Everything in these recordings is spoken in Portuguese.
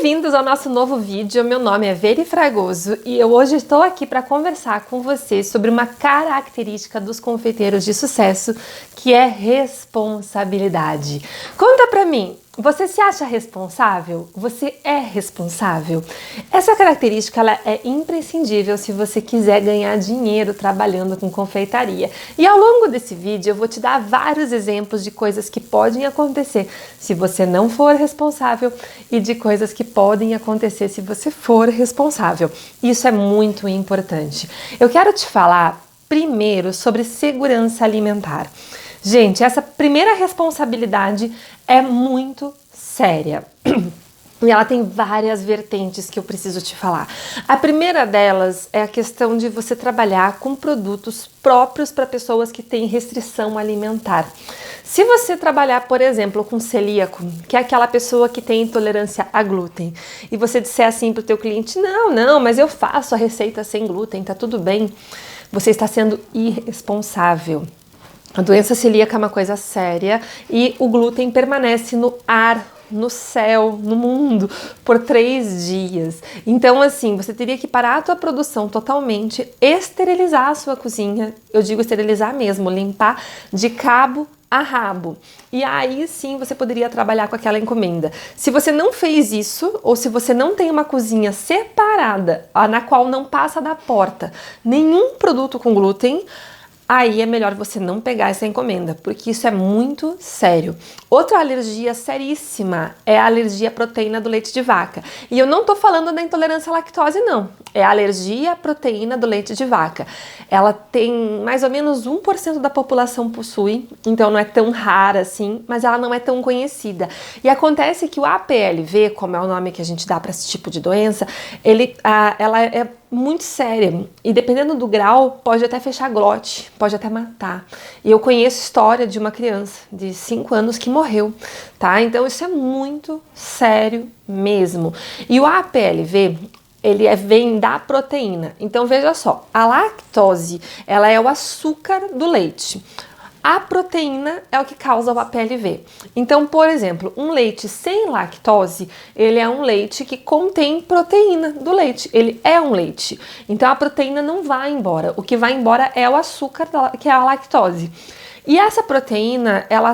Bem-vindos ao nosso novo vídeo. Meu nome é Veri Fragoso e eu hoje estou aqui para conversar com você sobre uma característica dos confeiteiros de sucesso, que é responsabilidade. Conta pra mim, você se acha responsável? Você é responsável? Essa característica ela é imprescindível se você quiser ganhar dinheiro trabalhando com confeitaria. E ao longo desse vídeo eu vou te dar vários exemplos de coisas que podem acontecer se você não for responsável e de coisas que podem acontecer se você for responsável. Isso é muito importante. Eu quero te falar primeiro sobre segurança alimentar. Gente, essa primeira responsabilidade é muito séria. E ela tem várias vertentes que eu preciso te falar. A primeira delas é a questão de você trabalhar com produtos próprios para pessoas que têm restrição alimentar. Se você trabalhar, por exemplo, com celíaco, que é aquela pessoa que tem intolerância a glúten, e você disser assim para o teu cliente, não, mas eu faço a receita sem glúten, tá tudo bem, você está sendo irresponsável. A doença celíaca é uma coisa séria e o glúten permanece no ar, no céu, no mundo, por 3 dias. Então, assim, você teria que parar a tua produção totalmente, esterilizar a sua cozinha, eu digo esterilizar mesmo, limpar de cabo a rabo. E aí sim você poderia trabalhar com aquela encomenda. Se você não fez isso, ou se você não tem uma cozinha separada, na qual não passa da porta nenhum produto com glúten, aí é melhor você não pegar essa encomenda, porque isso é muito sério. Outra alergia seríssima é a alergia à proteína do leite de vaca. E eu não tô falando da intolerância à lactose, não. É a alergia à proteína do leite de vaca. Ela tem mais ou menos 1% da população possui, então não é tão rara assim, mas ela não é tão conhecida. E acontece que o APLV, como é o nome que a gente dá para esse tipo de doença, ela é muito séria e dependendo do grau pode até fechar glote, pode até matar. E eu conheço história de uma criança de 5 anos que morreu, tá? Então isso é muito sério mesmo. E o APLV, ele vem da proteína. Então veja só, a lactose, ela é o açúcar do leite. A proteína é o que causa o APLV. Então, por exemplo, um leite sem lactose, ele é um leite que contém proteína do leite. Ele é um leite. Então, a proteína não vai embora. O que vai embora é o açúcar, que é a lactose. E essa proteína, ela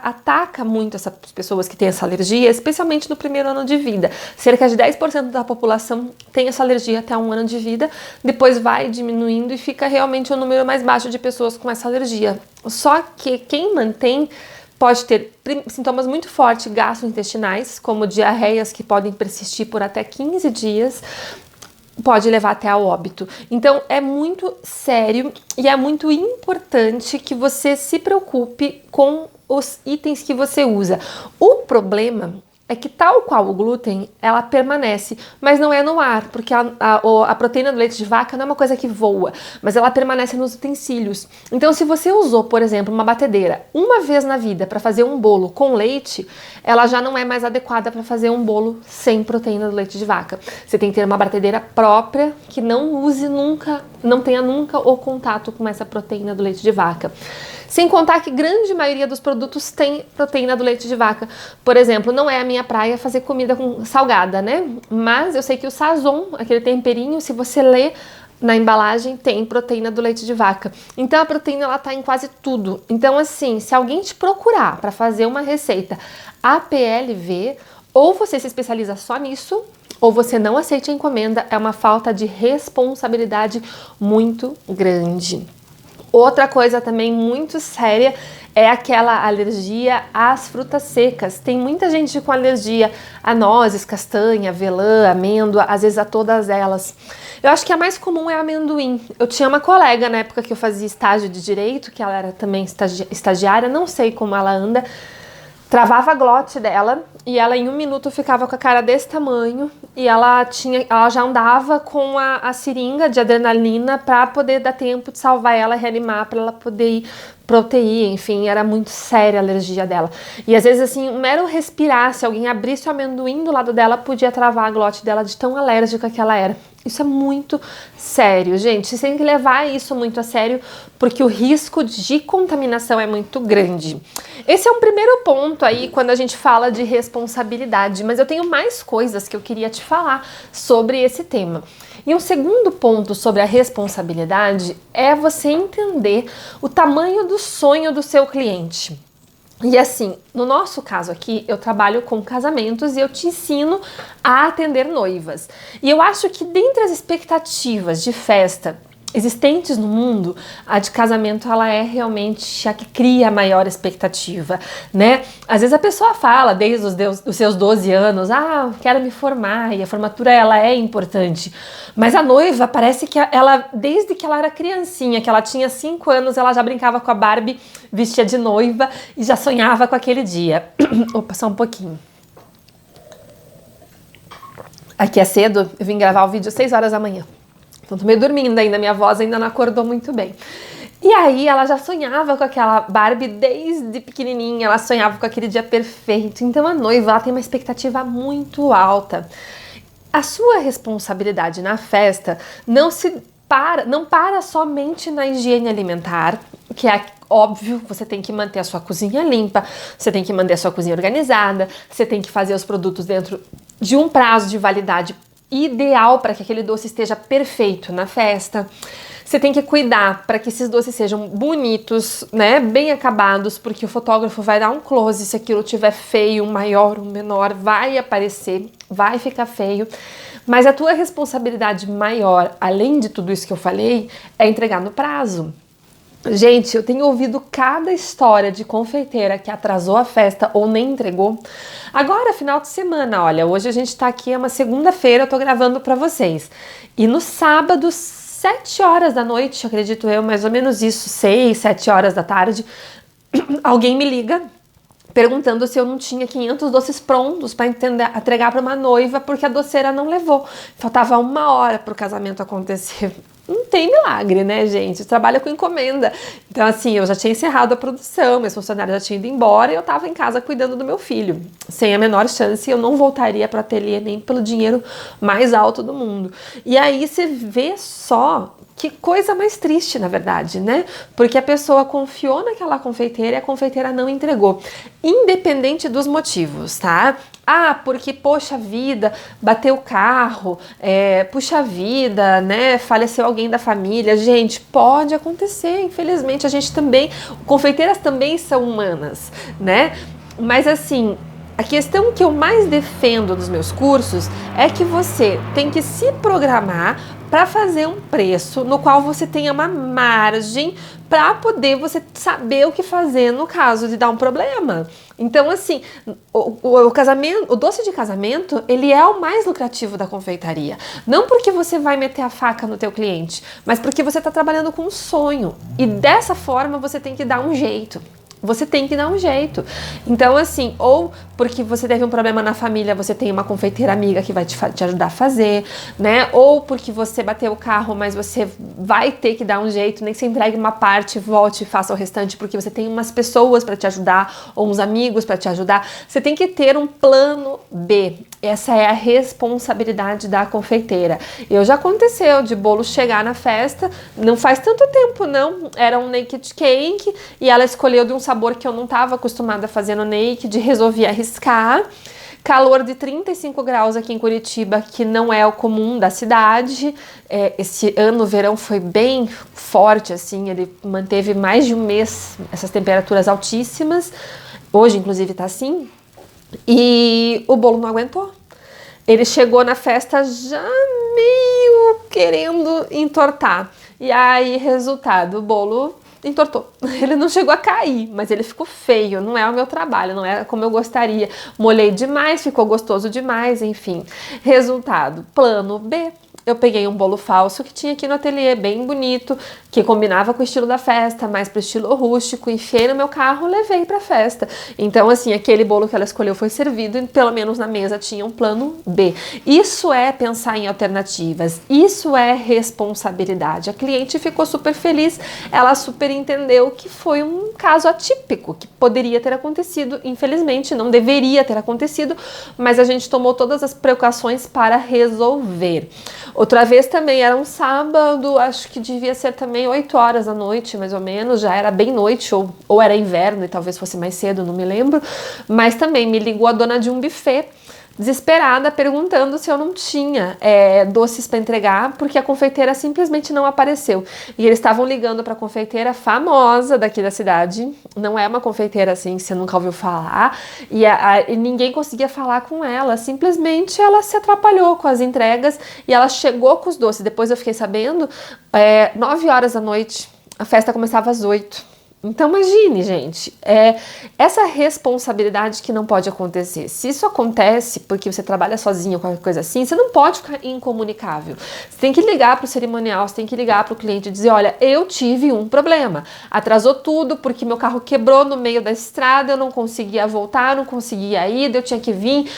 ataca muito essas pessoas que têm essa alergia, especialmente no primeiro ano de vida. Cerca de 10% da população tem essa alergia até 1 ano de vida, depois vai diminuindo e fica realmente um número mais baixo de pessoas com essa alergia. Só que quem mantém pode ter sintomas muito fortes gastrointestinais, como diarreias que podem persistir por até 15 dias, pode levar até ao óbito. Então é muito sério e é muito importante que você se preocupe com os itens que você usa. O problema é que tal qual o glúten, ela permanece, mas não é no ar, porque a proteína do leite de vaca não é uma coisa que voa, mas ela permanece nos utensílios. Então se você usou, por exemplo, uma batedeira uma vez na vida para fazer um bolo com leite, ela já não é mais adequada para fazer um bolo sem proteína do leite de vaca. Você tem que ter uma batedeira própria que não use nunca, não tenha nunca o contato com essa proteína do leite de vaca. Sem contar que grande maioria dos produtos tem proteína do leite de vaca. Por exemplo, não é a minha praia fazer comida com salgada, né? Mas eu sei que o sazon, aquele temperinho, se você ler na embalagem, tem proteína do leite de vaca. Então a proteína ela tá em quase tudo. Então assim, se alguém te procurar para fazer uma receita APLV, ou você se especializa só nisso, ou você não aceita a encomenda, é uma falta de responsabilidade muito grande. Outra coisa também muito séria é aquela alergia às frutas secas. Tem muita gente com alergia a nozes, castanha, avelã, amêndoa, às vezes a todas elas. Eu acho que a mais comum é amendoim. Eu tinha uma colega na época que eu fazia estágio de direito, que ela era também estagiária, não sei como ela anda, travava a glote dela e ela em 1 minuto ficava com a cara desse tamanho e ela já andava com a seringa de adrenalina para poder dar tempo de salvar ela, reanimar, para ela poder ir proteína, enfim, era muito séria a alergia dela. E às vezes, assim, um mero respirar, se alguém abrisse o amendoim do lado dela, podia travar a glote dela de tão alérgica que ela era. Isso é muito sério, gente. Vocês têm que levar isso muito a sério, porque o risco de contaminação é muito grande. Esse é um primeiro ponto aí, quando a gente fala de responsabilidade, mas eu tenho mais coisas que eu queria te falar sobre esse tema. E um segundo ponto sobre a responsabilidade é você entender o tamanho do sonho do seu cliente. E assim, no nosso caso aqui, eu trabalho com casamentos e eu te ensino a atender noivas. E eu acho que dentre as expectativas de festa existentes no mundo, a de casamento ela é realmente a que cria a maior expectativa, né? Às vezes a pessoa fala desde os seus 12 anos, quero me formar, e a formatura ela é importante, mas a noiva parece que ela, desde que ela era criancinha, que ela tinha 5 anos, ela já brincava com a Barbie, vestia de noiva e já sonhava com aquele dia. Opa, só um pouquinho. Aqui é cedo, eu vim gravar o vídeo às 6 horas da manhã. Então, tô meio dormindo ainda, minha voz ainda não acordou muito bem. E aí, ela já sonhava com aquela Barbie desde pequenininha, ela sonhava com aquele dia perfeito. Então, a noiva, ela tem uma expectativa muito alta. A sua responsabilidade na festa não para somente na higiene alimentar, que é óbvio, você tem que manter a sua cozinha limpa, você tem que manter a sua cozinha organizada, você tem que fazer os produtos dentro de um prazo de validade ideal para que aquele doce esteja perfeito na festa. Você tem que cuidar para que esses doces sejam bonitos, né, bem acabados, porque o fotógrafo vai dar um close, se aquilo tiver feio, um maior, um menor, vai aparecer, vai ficar feio. Mas a tua responsabilidade maior, além de tudo isso que eu falei, é entregar no prazo. Gente, eu tenho ouvido cada história de confeiteira que atrasou a festa ou nem entregou. Agora, final de semana, olha, hoje a gente tá aqui, é uma segunda-feira, eu tô gravando pra vocês. E no sábado, 7 horas da noite, acredito eu, mais ou menos isso, 6, 7 horas da tarde, alguém me liga perguntando se eu não tinha 500 doces prontos para entregar para uma noiva, porque a doceira não levou. Faltava 1 hora pro casamento acontecer. Não tem milagre, né, gente? Eu trabalho com encomenda. Então, assim, eu já tinha encerrado a produção, meus funcionários já tinham ido embora e eu tava em casa cuidando do meu filho. Sem a menor chance, eu não voltaria para o ateliê nem pelo dinheiro mais alto do mundo. E aí você vê só que coisa mais triste, na verdade, né? Porque a pessoa confiou naquela confeiteira e a confeiteira não entregou. Independente dos motivos, tá? Porque, poxa vida, bateu o carro, puxa vida, né, faleceu alguém da família. Gente, pode acontecer, infelizmente, a gente também, confeiteiras também são humanas, né? Mas assim, a questão que eu mais defendo nos meus cursos é que você tem que se programar para fazer um preço no qual você tenha uma margem para poder você saber o que fazer no caso de dar um problema. Então, assim, o doce de casamento, ele é o mais lucrativo da confeitaria. Não porque você vai meter a faca no teu cliente, mas porque você está trabalhando com um sonho. E dessa forma você tem que dar um jeito. Você tem que dar um jeito. Então, assim, ou porque você teve um problema na família, você tem uma confeiteira amiga que vai te ajudar a fazer, né? Ou porque você bateu o carro, mas você vai ter que dar um jeito, nem que você entregue uma parte, volte e faça o restante, porque você tem umas pessoas para te ajudar, ou uns amigos para te ajudar. Você tem que ter um plano B. Essa é a responsabilidade da confeiteira. Já aconteceu de bolo chegar na festa, não faz tanto tempo não, era um naked cake e ela escolheu de um sabor que eu não estava acostumada a fazer no naked, resolvi arriscar. Calor de 35 graus aqui em Curitiba, que não é o comum da cidade. Esse ano o verão foi bem forte, assim, ele manteve mais de um mês essas temperaturas altíssimas. Hoje, inclusive, tá assim. E o bolo não aguentou. Ele chegou na festa já meio querendo entortar. E aí, resultado, o bolo entortou. Ele não chegou a cair, mas ele ficou feio. Não é o meu trabalho, não é como eu gostaria. Molhei demais, ficou gostoso demais, enfim. Resultado, plano B. eu peguei um bolo falso que tinha aqui no ateliê, bem bonito, que combinava com o estilo da festa, mais pro estilo rústico, enfiei no meu carro, levei pra festa. Então, assim, aquele bolo que ela escolheu foi servido e pelo menos na mesa tinha um plano B. Isso é pensar em alternativas, isso é responsabilidade. A cliente ficou super feliz, ela super entendeu que foi um caso atípico, que poderia ter acontecido, infelizmente não deveria ter acontecido, mas a gente tomou todas as precauções para resolver. Outra vez também era um sábado, acho que devia ser também 8 horas da noite, mais ou menos, já era bem noite, ou era inverno e talvez fosse mais cedo, não me lembro, mas também me ligou a dona de um buffet, desesperada, perguntando se eu não tinha doces para entregar, porque a confeiteira simplesmente não apareceu. E eles estavam ligando para a confeiteira famosa daqui da cidade, não é uma confeiteira assim que você nunca ouviu falar, e ninguém conseguia falar com ela, simplesmente ela se atrapalhou com as entregas e ela chegou com os doces. Depois eu fiquei sabendo, 9 horas da noite, a festa começava às 8. Então imagine, gente, essa responsabilidade que não pode acontecer. Se isso acontece porque você trabalha sozinho, qualquer coisa assim, você não pode ficar incomunicável. Você tem que ligar para o cerimonial, você tem que ligar para o cliente e dizer, olha, eu tive um problema, atrasou tudo porque meu carro quebrou no meio da estrada, eu não conseguia voltar, não conseguia ir, eu tinha que vir.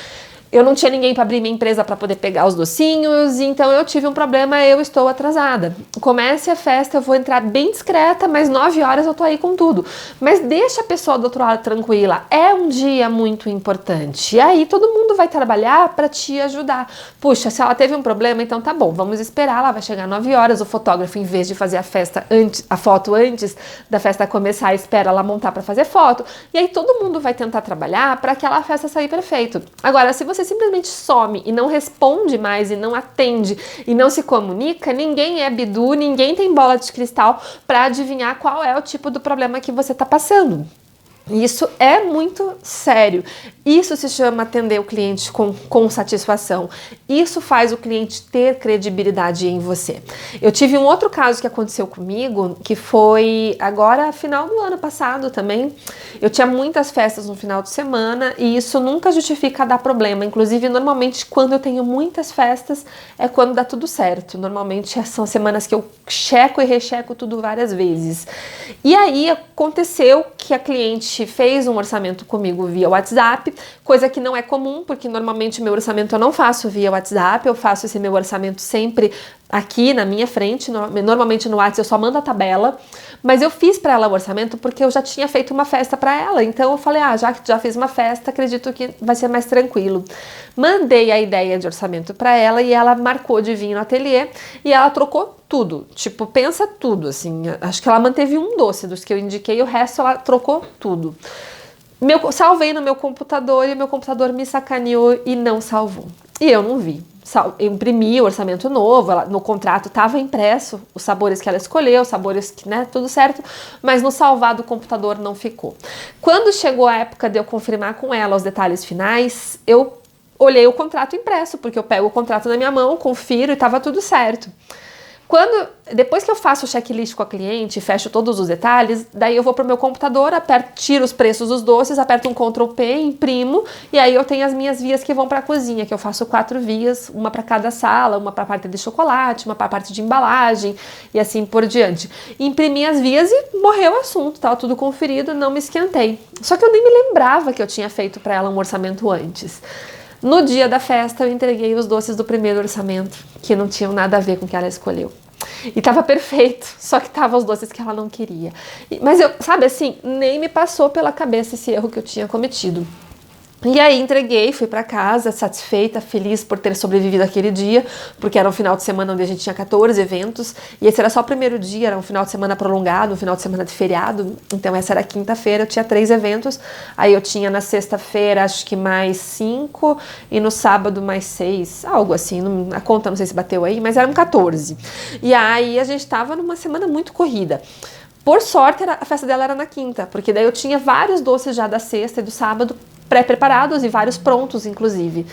Eu não tinha ninguém para abrir minha empresa para poder pegar os docinhos, então eu tive um problema, eu estou atrasada. Comece a festa, eu vou entrar bem discreta, mas 9 horas eu tô aí com tudo. Mas deixa a pessoa do outro lado tranquila, é um dia muito importante. E aí todo mundo vai trabalhar para te ajudar. Puxa, se ela teve um problema, então tá bom, vamos esperar, ela vai chegar 9 horas, o fotógrafo, em vez de fazer a foto antes da festa começar, espera ela montar para fazer foto. E aí todo mundo vai tentar trabalhar para aquela festa sair perfeito. Agora, se você simplesmente some e não responde mais e não atende e não se comunica, ninguém é bidu, ninguém tem bola de cristal para adivinhar qual é o tipo do problema que você está passando. Isso é muito sério. Isso se chama atender o cliente com satisfação. Isso faz o cliente ter credibilidade em você. Eu tive um outro caso que aconteceu comigo, que foi agora final do ano passado também. Eu tinha muitas festas no final de semana e isso nunca justifica dar problema. Inclusive, normalmente, quando eu tenho muitas festas, é quando dá tudo certo. Normalmente, são semanas que eu checo e recheco tudo várias vezes. E aí, aconteceu que a cliente fez um orçamento comigo via WhatsApp, coisa que não é comum, porque normalmente meu orçamento eu não faço via WhatsApp, eu faço esse meu orçamento sempre aqui na minha frente, normalmente no WhatsApp eu só mando a tabela, mas eu fiz para ela o orçamento porque eu já tinha feito uma festa para ela, então eu falei, já que já fiz uma festa, acredito que vai ser mais tranquilo. Mandei a ideia de orçamento para ela e ela marcou de vir no ateliê e ela trocou tudo, tipo, pensa tudo, assim, acho que ela manteve um doce dos que eu indiquei, o resto ela trocou tudo. Salvei no meu computador e o meu computador me sacaneou e não salvou. E eu não vi. Eu imprimi o orçamento novo, no contrato estava impresso os sabores que ela escolheu, os sabores que, né, tudo certo, mas no salvar do computador não ficou. Quando chegou a época de eu confirmar com ela os detalhes finais, eu olhei o contrato impresso, porque eu pego o contrato na minha mão, confiro e estava tudo certo. Depois que eu faço o checklist com a cliente, fecho todos os detalhes, daí eu vou pro meu computador, tiro os preços dos doces, aperto um Ctrl P, imprimo, e aí eu tenho as minhas vias que vão para a cozinha, que eu faço 4 vias, uma para cada sala, uma para a parte de chocolate, uma para a parte de embalagem, e assim por diante. Imprimi as vias e morreu o assunto, tava tudo conferido, não me esquentei. Só que eu nem me lembrava que eu tinha feito para ela um orçamento antes. No dia da festa, eu entreguei os doces do primeiro orçamento, que não tinham nada a ver com o que ela escolheu. E tava perfeito, só que tava os doces que ela não queria. Mas eu, sabe assim, nem me passou pela cabeça esse erro que eu tinha cometido. E aí entreguei, fui para casa satisfeita, feliz por ter sobrevivido aquele dia, porque era um final de semana onde a gente tinha 14 eventos, e esse era só o primeiro dia, era um final de semana prolongado, um final de semana de feriado, então essa era a quinta-feira, eu tinha 3 eventos, aí eu tinha na sexta-feira acho que mais 5, e no sábado mais 6, algo assim, a conta não sei se bateu aí, mas eram 14. E aí a gente tava numa semana muito corrida. Por sorte, a festa dela era na quinta, porque daí eu tinha vários doces já da sexta e do sábado pré-preparados e vários prontos, inclusive.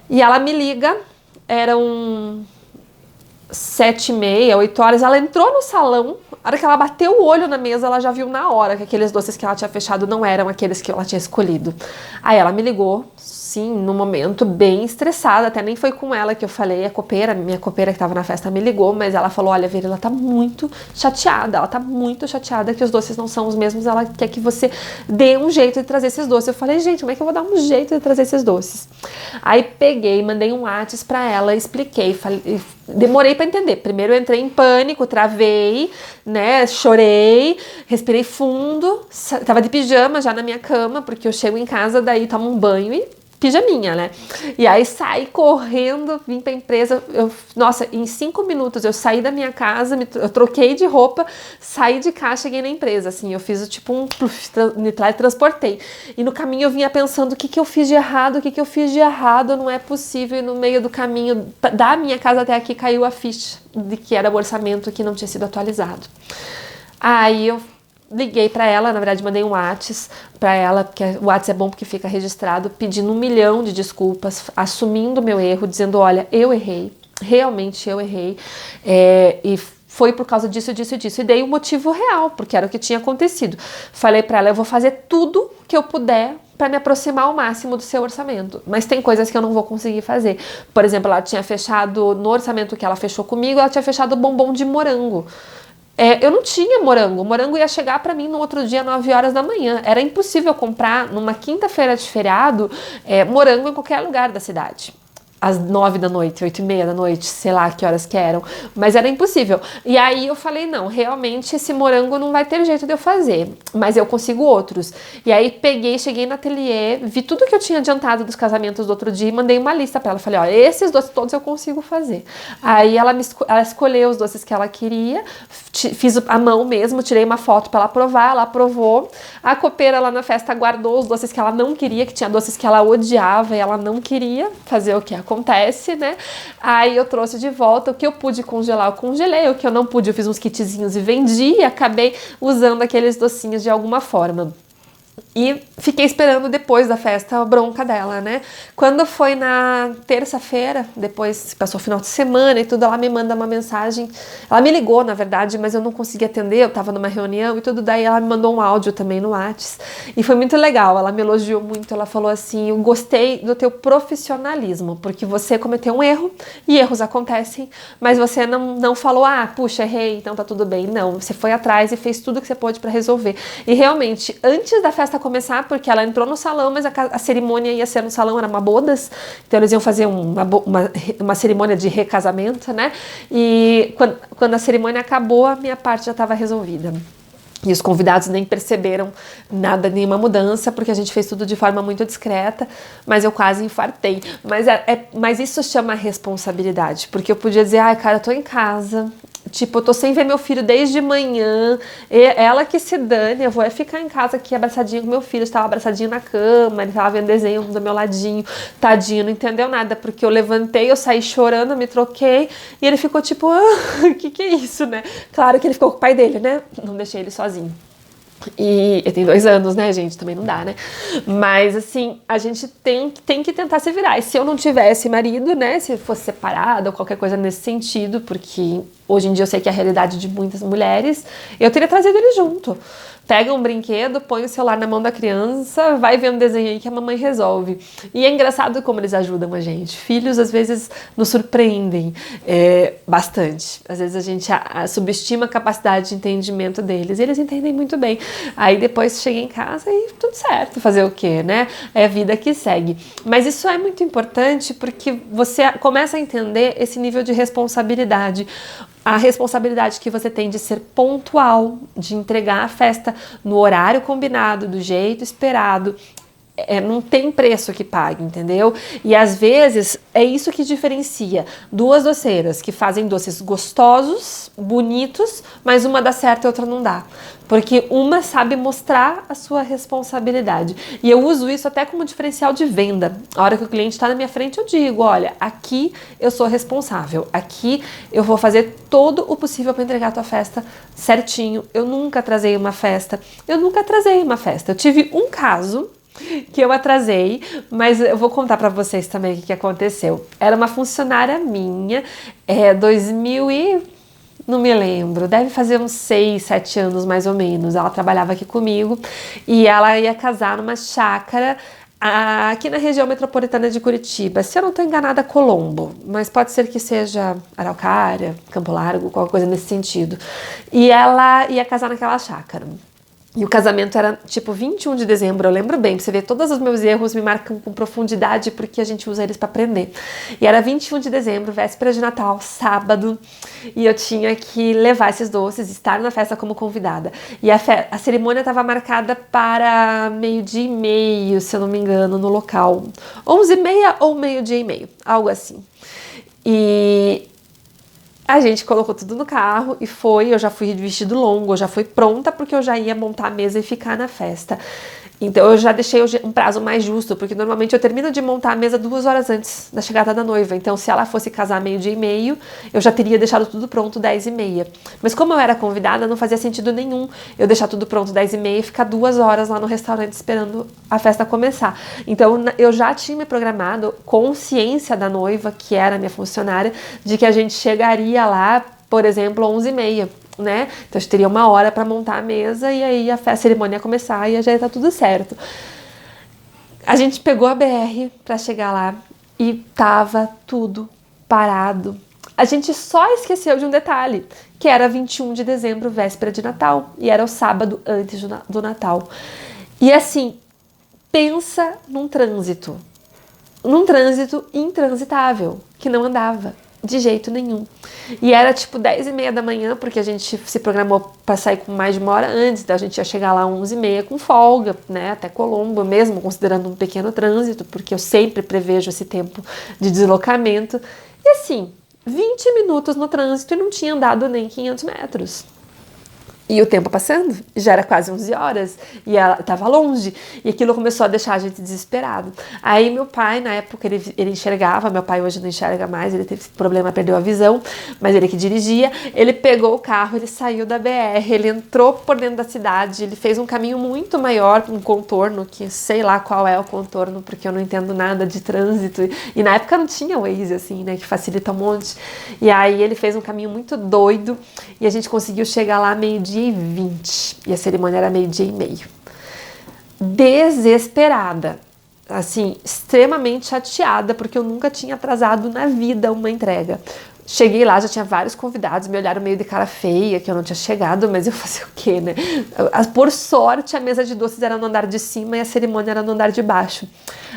E ela me liga, eram 7h30, 8 horas, ela entrou no salão, A hora que ela bateu o olho na mesa, ela já viu na hora que aqueles doces que ela tinha fechado não eram aqueles que ela tinha escolhido. Aí ela me ligou, sim, no momento bem estressada, até nem foi com ela que eu falei, minha copeira que estava na festa me ligou, mas ela falou, olha, Vera, ela tá muito chateada que os doces não são os mesmos, ela quer que você dê um jeito de trazer esses doces. Eu falei, gente, como é que eu vou dar um jeito de trazer esses doces? Aí peguei, mandei um WhatsApp pra ela, expliquei, falei, demorei pra entender. Primeiro eu entrei em pânico, travei, né, chorei, respirei fundo, tava de pijama já na minha cama, porque eu chego em casa, daí tomo um banho e pijaminha, né? E aí saí correndo, vim pra empresa, nossa, em 5 minutos eu saí da minha casa, eu troquei de roupa, saí de cá, cheguei na empresa, assim, eu fiz tipo me transportei. E no caminho eu vinha pensando, o que eu fiz de errado, não é possível, e no meio do caminho, da minha casa até aqui, caiu a ficha de que era o orçamento que não tinha sido atualizado. Aí eu liguei pra ela, na verdade mandei um WhatsApp pra ela, porque o WhatsApp é bom porque fica registrado, pedindo 1 milhão de desculpas, assumindo o meu erro, dizendo, olha, eu errei, realmente eu errei, e foi por causa disso, e dei o motivo real, porque era o que tinha acontecido. Falei pra ela, eu vou fazer tudo que eu puder para me aproximar ao máximo do seu orçamento, mas tem coisas que eu não vou conseguir fazer. Por exemplo, ela tinha fechado, no orçamento que ela fechou comigo, ela tinha fechado bombom de morango. Eu não tinha morango. O morango ia chegar pra mim no outro dia, 9 horas da manhã. Era impossível comprar, numa quinta-feira de feriado, morango em qualquer lugar da cidade. Às 9 da noite, 8h30 da noite, sei lá que horas que eram. Mas era impossível. E aí eu falei, não, realmente esse morango não vai ter jeito de eu fazer. Mas eu consigo outros. E aí cheguei no ateliê, vi tudo que eu tinha adiantado dos casamentos do outro dia e mandei uma lista pra ela. Falei, ó, esses doces todos eu consigo fazer. Aí ela escolheu os doces que ela queria, fiz a mão mesmo, tirei uma foto pra ela provar, ela aprovou. A copeira lá na festa guardou os doces que ela não queria, que tinha doces que ela odiava e ela não queria fazer o que acontece, né? Aí eu trouxe de volta, o que eu pude congelar, eu congelei, o que eu não pude, eu fiz uns kitzinhos e vendi e acabei usando aqueles docinhos de alguma forma. E fiquei esperando depois da festa a bronca dela, né? Quando foi na terça-feira, depois passou o final de semana e tudo, ela me manda uma mensagem. Ela me ligou, na verdade, mas eu não consegui atender, eu tava numa reunião e tudo, daí ela me mandou um áudio também no WhatsApp. E foi muito legal, ela me elogiou muito, ela falou assim, eu gostei do teu profissionalismo, porque você cometeu um erro, e erros acontecem, mas você não falou, puxa, errei, então tá tudo bem. Não, você foi atrás e fez tudo que você pôde pra resolver. E realmente, antes da festa começar, porque ela entrou no salão, mas a cerimônia ia ser no salão, era uma bodas, então eles iam fazer uma cerimônia de recasamento, né? E quando a cerimônia acabou, a minha parte já estava resolvida. E os convidados nem perceberam nada, nenhuma mudança, porque a gente fez tudo de forma muito discreta, mas eu quase infartei. Mas isso chama responsabilidade, porque eu podia dizer, cara, eu tô em casa, tipo, eu tô sem ver meu filho desde manhã, ela que se dane, eu vou ficar em casa aqui abraçadinha com meu filho, estava abraçadinho na cama, ele estava vendo desenho do meu ladinho, tadinho, não entendeu nada, porque eu levantei, eu saí chorando, me troquei, e ele ficou tipo, o que é isso, né? Claro que ele ficou com o pai dele, né? Não deixei ele sozinho. E ele tem 2 anos, né, gente? Também não dá, né? Mas, assim, a gente tem que tentar se virar. E se eu não tivesse marido, né, se fosse separada ou qualquer coisa nesse sentido, porque hoje em dia eu sei que é a realidade de muitas mulheres, eu teria trazido ele junto. Pega um brinquedo, põe o celular na mão da criança, vai ver um desenho aí que a mamãe resolve. E é engraçado como eles ajudam a gente. Filhos, às vezes, nos surpreendem bastante. Às vezes a gente subestima a capacidade de entendimento deles. E eles entendem muito bem. Aí depois chega em casa e tudo certo. Fazer o quê, né? É a vida que segue. Mas isso é muito importante porque você começa a entender esse nível de responsabilidade. A responsabilidade que você tem de ser pontual, de entregar a festa no horário combinado, do jeito esperado, não tem preço que pague, entendeu? E às vezes é isso que diferencia 2 doceiras que fazem doces gostosos, bonitos, mas uma dá certo e outra não dá. Porque uma sabe mostrar a sua responsabilidade. E eu uso isso até como diferencial de venda. A hora que o cliente está na minha frente, eu digo, olha, aqui eu sou responsável. Aqui eu vou fazer todo o possível para entregar a tua festa certinho. Eu nunca atrasei uma festa. Eu tive um caso que eu atrasei, mas eu vou contar pra vocês também o que aconteceu. Era uma funcionária minha, Não me lembro, deve fazer uns 6, 7 anos mais ou menos. Ela trabalhava aqui comigo e ela ia casar numa chácara aqui na região metropolitana de Curitiba. Se eu não estou enganada, Colombo, mas pode ser que seja Araucária, Campo Largo, qualquer coisa nesse sentido. E ela ia casar naquela chácara. E o casamento era tipo 21 de dezembro, eu lembro bem, pra você ver, todos os meus erros me marcam com profundidade porque a gente usa eles pra aprender. E era 21 de dezembro, véspera de Natal, sábado, e eu tinha que levar esses doces, estar na festa como convidada. E a cerimônia estava marcada para 12:30, se eu não me engano, no local. 11:30 ou 12:30, algo assim. E a gente colocou tudo no carro e foi, eu já fui de vestido longo, eu já fui pronta porque eu já ia montar a mesa e ficar na festa. Então eu já deixei um prazo mais justo, porque normalmente eu termino de montar a mesa 2 horas antes da chegada da noiva. Então se ela fosse casar 12:30, eu já teria deixado tudo pronto 10:30. Mas como eu era convidada, não fazia sentido nenhum eu deixar tudo pronto 10:30 e ficar 2 horas lá no restaurante esperando a festa começar. Então eu já tinha me programado, consciência da noiva, que era minha funcionária, de que a gente chegaria lá, por exemplo, 11:30. Né? Então a gente teria 1 hora para montar a mesa e aí a cerimônia ia começar e já ia estar tudo certo. A gente pegou a BR para chegar lá e tava tudo parado. A gente só esqueceu de um detalhe, que era 21 de dezembro, véspera de Natal, e era o sábado antes do Natal. E assim, pensa num trânsito intransitável, que não andava de jeito nenhum. E era tipo 10:30 da manhã, porque a gente se programou para sair com mais de 1 hora antes, então a gente ia chegar lá 11:30 com folga, né, até Colombo, mesmo considerando um pequeno trânsito, porque eu sempre prevejo esse tempo de deslocamento. E assim, 20 minutos no trânsito e não tinha andado nem 500 metros. E o tempo passando, já era quase 11 horas, e ela estava longe, e aquilo começou a deixar a gente desesperado. Aí meu pai, na época, ele enxergava, meu pai hoje não enxerga mais, ele teve problema, perdeu a visão, mas ele que dirigia, ele pegou o carro, ele saiu da BR, ele entrou por dentro da cidade, ele fez um caminho muito maior, um contorno, que sei lá qual é o contorno, porque eu não entendo nada de trânsito, e na época não tinha Waze, assim, né, que facilita um monte. E aí ele fez um caminho muito doido, e a gente conseguiu chegar lá 12:20 e a cerimônia era 12:30. Desesperada, assim, extremamente chateada, porque eu nunca tinha atrasado na vida uma entrega. Cheguei lá, já tinha vários convidados, me olharam meio de cara feia, que eu não tinha chegado, mas eu fazia o quê, né? Por sorte, a mesa de doces era no andar de cima e a cerimônia era no andar de baixo.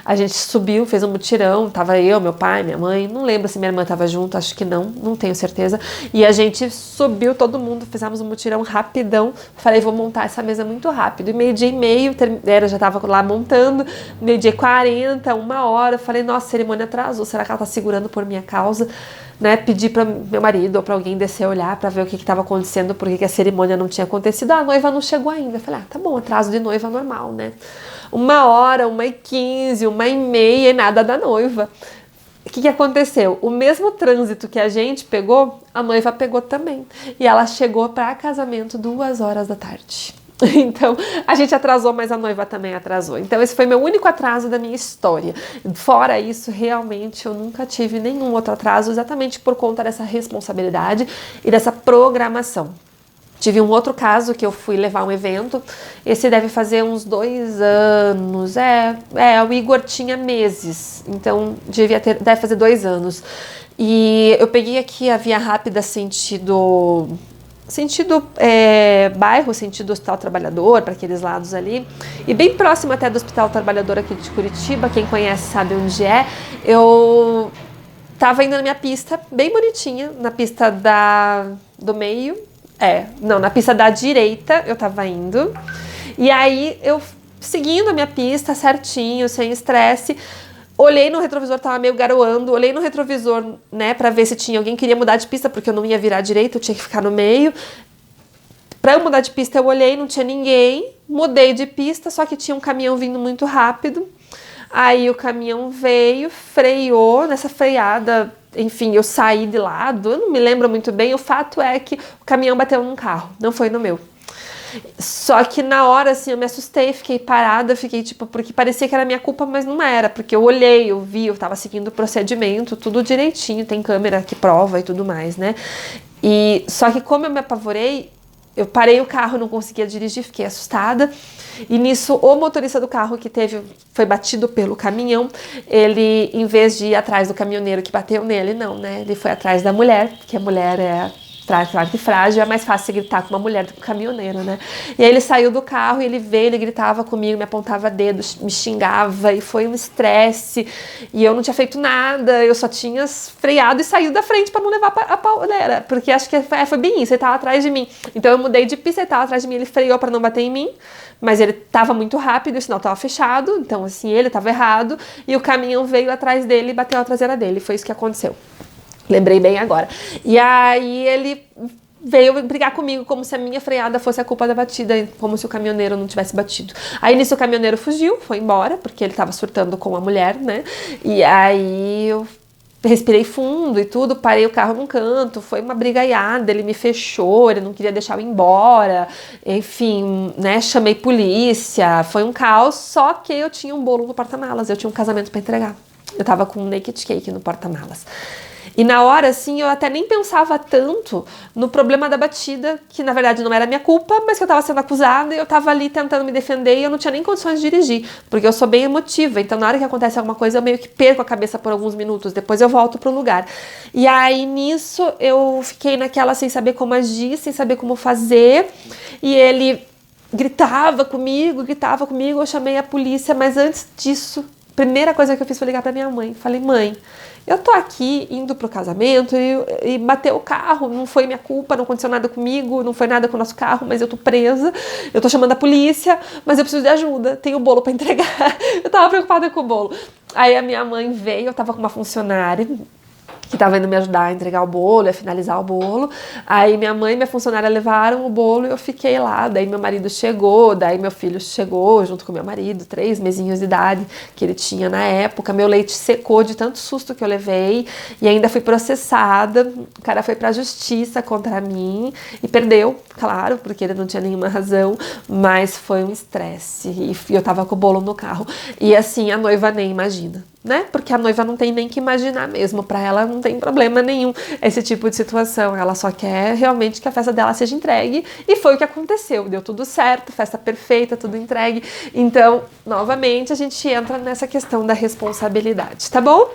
A gente subiu, fez um mutirão, tava eu, meu pai, minha mãe, não lembro se minha irmã tava junto, acho que não tenho certeza. E a gente subiu todo mundo, fizemos um mutirão rapidão, falei, vou montar essa mesa muito rápido. E 12:30, já tava lá montando, 12:40, 1 hora, falei, nossa, a cerimônia atrasou, será que ela tá segurando por minha causa? Né, pedi para meu marido ou para alguém descer olhar para ver o que estava acontecendo, porque a cerimônia não tinha acontecido. A noiva não chegou ainda. Eu falei, tá bom, atraso de noiva normal, né? 1 hora, 1:15, 1:30 e nada da noiva. O que aconteceu? O mesmo trânsito que a gente pegou, a noiva pegou também. E ela chegou para casamento 2 horas da tarde. Então, a gente atrasou, mas a noiva também atrasou. Então, esse foi meu único atraso da minha história. Fora isso, realmente, eu nunca tive nenhum outro atraso, exatamente por conta dessa responsabilidade e dessa programação. Tive um outro caso que eu fui levar um evento, esse deve fazer uns 2 anos, o Igor tinha meses, então deve fazer 2 anos. E eu peguei aqui a Via Rápida sentido bairro, sentido Hospital Trabalhador, para aqueles lados ali, e bem próximo até do Hospital Trabalhador aqui de Curitiba, quem conhece sabe onde é. Eu tava indo na minha pista, bem bonitinha, na pista do meio, na pista da direita eu tava indo, e aí eu seguindo a minha pista certinho, sem estresse, olhei no retrovisor, tava meio garoando, olhei no retrovisor, né, pra ver se tinha alguém que queria mudar de pista, porque eu não ia virar direito, eu tinha que ficar no meio. Pra eu mudar de pista, eu olhei, não tinha ninguém, mudei de pista, só que tinha um caminhão vindo muito rápido. Aí o caminhão veio, freou, nessa freada, enfim, eu saí de lado, eu não me lembro muito bem, o fato é que o caminhão bateu num carro, não foi no meu. Só que na hora, assim, eu me assustei, fiquei parada, fiquei tipo, porque parecia que era minha culpa, mas não era, porque eu olhei, eu vi, eu tava seguindo o procedimento, tudo direitinho, tem câmera que prova e tudo mais, né? E só que como eu me apavorei, eu parei o carro, não conseguia dirigir, fiquei assustada. E nisso, o motorista do carro que foi batido pelo caminhão, ele, em vez de ir atrás do caminhoneiro que bateu nele, não, né? Ele foi atrás da mulher, porque a mulher é parte frágil, é mais fácil você gritar com uma mulher do que com um caminhoneiro, né? E aí ele saiu do carro e ele veio, ele gritava comigo, me apontava dedo, me xingava, e foi um estresse. E eu não tinha feito nada, eu só tinha freado e saído da frente para não levar a pauleira, porque acho que foi bem isso, ele tava atrás de mim. Então eu mudei de pista, ele tava atrás de mim, ele freou para não bater em mim, mas ele tava muito rápido, o sinal tava fechado, então assim, ele tava errado, e o caminhão veio atrás dele e bateu na traseira dele, foi isso que aconteceu. Lembrei bem agora. E aí ele veio brigar comigo como se a minha freada fosse a culpa da batida, como se o caminhoneiro não tivesse batido. Aí nisso o caminhoneiro fugiu, foi embora, porque ele tava surtando com a mulher, né? E aí eu respirei fundo e tudo, parei o carro num canto, foi uma brigaiada, ele me fechou, ele não queria deixar eu ir embora, enfim, né, chamei polícia, foi um caos, só que eu tinha um bolo no porta-malas, eu tinha um casamento para entregar. Eu tava com um naked cake no porta-malas. E na hora, assim, eu até nem pensava tanto no problema da batida, que na verdade não era minha culpa, mas que eu tava sendo acusada e eu tava ali tentando me defender e eu não tinha nem condições de dirigir, porque eu sou bem emotiva, então na hora que acontece alguma coisa eu meio que perco a cabeça por alguns minutos, depois eu volto pro lugar. E aí nisso eu fiquei naquela sem saber como agir, sem saber como fazer, e ele gritava comigo, eu chamei a polícia, mas antes disso, a primeira coisa que eu fiz foi ligar pra minha mãe. Falei, mãe, eu tô aqui indo pro casamento e bateu o carro, não foi minha culpa, não aconteceu nada comigo, não foi nada com o nosso carro, mas eu tô presa, eu tô chamando a polícia, mas eu preciso de ajuda, tenho bolo pra entregar. Eu tava preocupada com o bolo. Aí a minha mãe veio, eu tava com uma funcionária que tava indo me ajudar a entregar o bolo, a finalizar o bolo. Aí minha mãe e minha funcionária levaram o bolo e eu fiquei lá. Daí meu marido chegou, daí meu filho chegou junto com meu marido, 3 mesinhos de idade que ele tinha na época. Meu leite secou de tanto susto que eu levei e ainda fui processada. O cara foi pra justiça contra mim e perdeu, claro, porque ele não tinha nenhuma razão, mas foi um estresse e eu tava com o bolo no carro. E assim, a noiva nem imagina, né? Porque a noiva não tem nem que imaginar mesmo, pra ela não tem problema nenhum esse tipo de situação, ela só quer realmente que a festa dela seja entregue e foi o que aconteceu, deu tudo certo, festa perfeita, tudo entregue. Então, novamente, a gente entra nessa questão da responsabilidade, tá bom?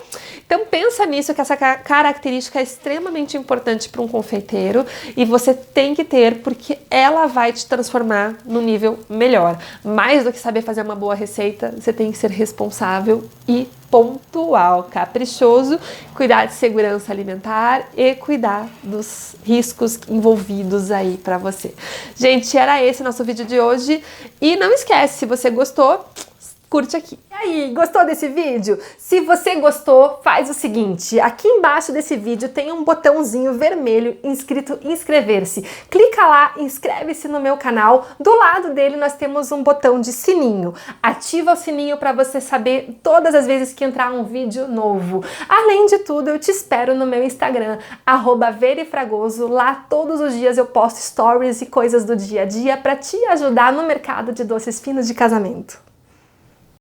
Então pensa nisso, que essa característica é extremamente importante para um confeiteiro e você tem que ter, porque ela vai te transformar no nível melhor. Mais do que saber fazer uma boa receita, você tem que ser responsável e pontual, caprichoso, cuidar de segurança alimentar e cuidar dos riscos envolvidos aí para você. Gente, era esse o nosso vídeo de hoje e não esquece, se você gostou, curte aqui. E aí, gostou desse vídeo? Se você gostou, faz o seguinte, aqui embaixo desse vídeo tem um botãozinho vermelho escrito inscrever-se. Clica lá, inscreve-se no meu canal. Do lado dele nós temos um botão de sininho. Ativa o sininho para você saber todas as vezes que entrar um vídeo novo. Além de tudo, eu te espero no meu Instagram, @verifragoso. Lá todos os dias eu posto stories e coisas do dia a dia para te ajudar no mercado de doces finos de casamento.